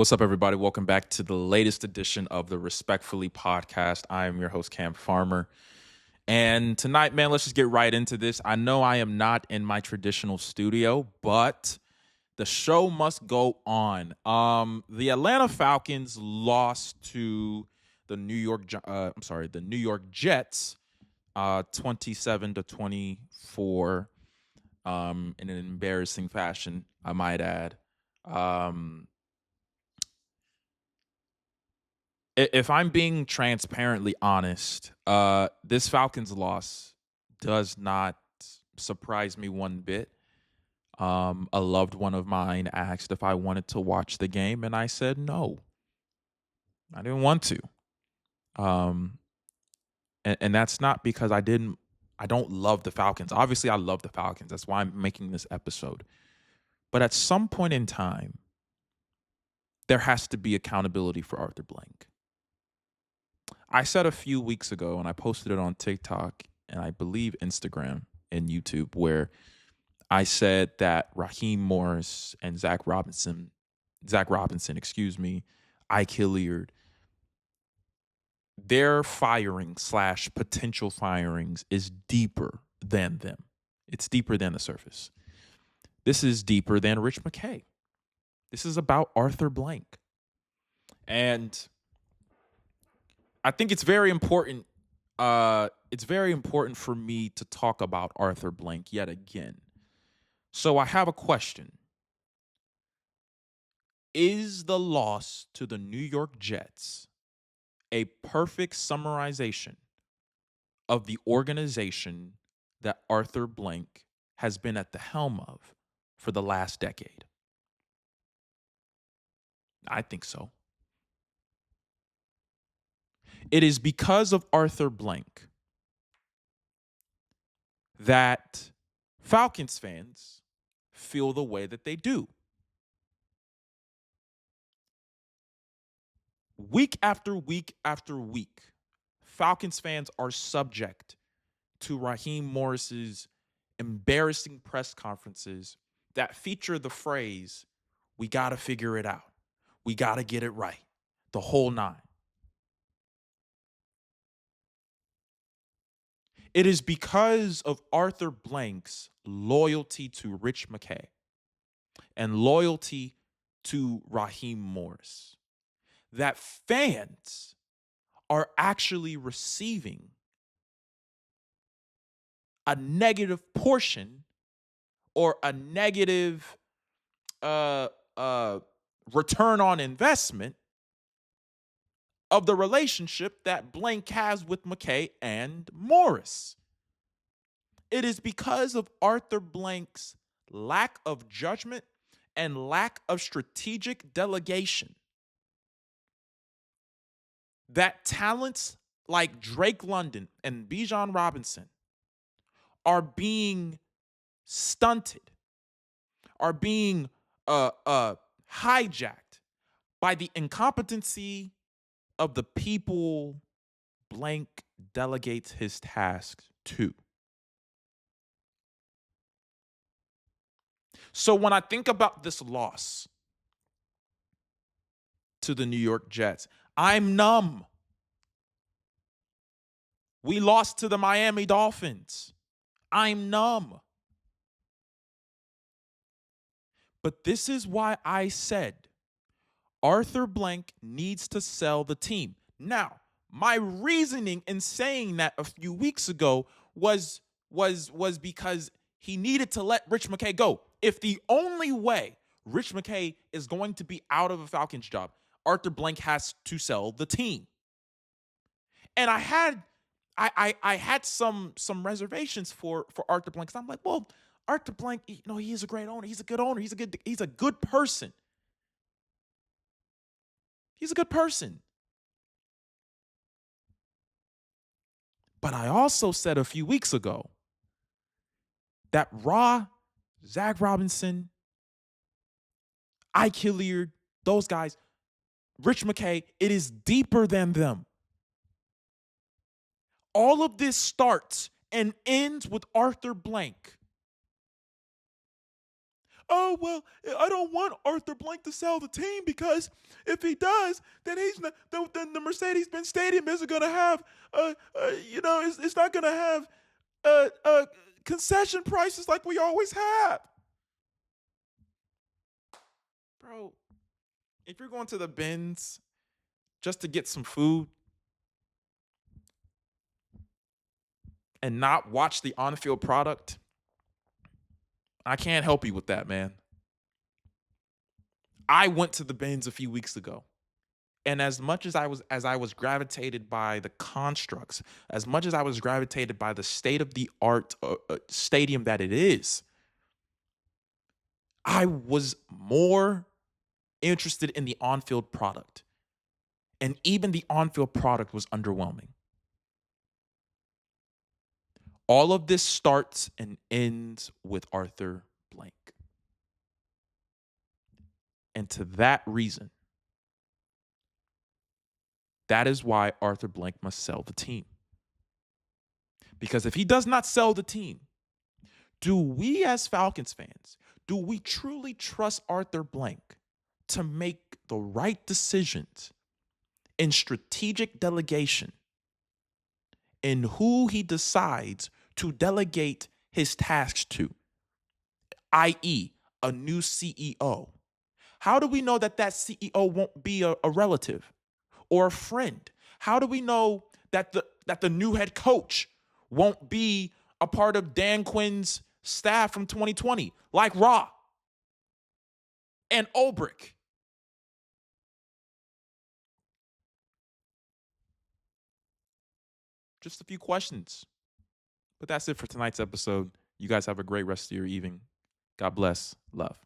What's up, everybody? Welcome back to the latest edition of the Respectfully podcast. I am your host, Cam Farmer. And tonight, man, let's just get right into this. I know I am not in my traditional studio, but the show must go on. The Atlanta Falcons lost to the the New York Jets, 27-24, in an embarrassing fashion, I might add. If I'm being transparently honest, this Falcons loss does not surprise me one bit. A loved one of mine asked if I wanted to watch the game, and I said no. I didn't want to. Um, and that's not because I don't love the Falcons. Obviously, I love the Falcons. That's why I'm making this episode. But at some point in time, there has to be accountability for Arthur Blank. I said a few weeks ago, and I posted it on TikTok and I believe Instagram and YouTube, where I said that Raheem Morris and Zach Robinson, Ike Hilliard, their firing / potential firings is deeper than them. It's deeper than the surface. This is deeper than Rich McKay. This is about Arthur Blank. And I think it's very important. It's very important for me to talk about Arthur Blank yet again. So I have a question. Is the loss to the New York Jets a perfect summarization of the organization that Arthur Blank has been at the helm of for the last decade? I think so. It is because of Arthur Blank that Falcons fans feel the way that they do. Week after week after week, Falcons fans are subject to Raheem Morris's embarrassing press conferences that feature the phrase, "We got to figure it out. We got to get it right." The whole nine. It is because of Arthur Blank's loyalty to Rich McKay and loyalty to Raheem Morris that fans are actually receiving a negative portion or a negative uh, uh, return on investment of the relationship that Blank has with McKay and Morris. It is because of Arthur Blank's lack of judgment and lack of strategic delegation that talents like Drake London and Bijan Robinson are being stunted, are being hijacked by the incompetency of the people Blank delegates his tasks to. So when I think about this loss to the New York Jets, I'm numb. We lost to the Miami Dolphins. I'm numb. But this is why I said Arthur Blank needs to sell the team. Now, my reasoning in saying that a few weeks ago was because he needed to let Rich McKay go. If the only way Rich McKay is going to be out of a Falcons job, Arthur Blank has to sell the team. And I had some reservations for Arthur Blank. I'm like, well, Arthur Blank, he is a great owner. He's a good owner. He's a good person. He's a good person. But I also said a few weeks ago that Zach Robinson, Ike Hilliard, those guys, Rich McKay, it is deeper than them. All of this starts and ends with Arthur Blank. oh, well, I don't want Arthur Blank to sell the team because if he does, then he's not, then the Mercedes-Benz Stadium isn't going to have, it's not going to have concession prices like we always have. Bro, if you're going to the bins just to get some food and not watch the on-field product, I can't help you with that, man. I went to the bins a few weeks ago. And as much as I was gravitated by the constructs, as much as I was gravitated by the state of the art stadium that it is, I was more interested in the on-field product. And even the on-field product was underwhelming. All of this starts and ends with Arthur Blank. And to that reason, that is why Arthur Blank must sell the team. Because if he does not sell the team, do we as Falcons fans, do we truly trust Arthur Blank to make the right decisions in strategic delegation in who he decides to delegate his tasks to, i.e., a new CEO? How do we know that that CEO won't be a relative or a friend? How do we know that the new head coach won't be a part of Dan Quinn's staff from 2020, like Raw and Ulbrich? Just a few questions. But that's it for tonight's episode. You guys have a great rest of your evening. God bless. Love.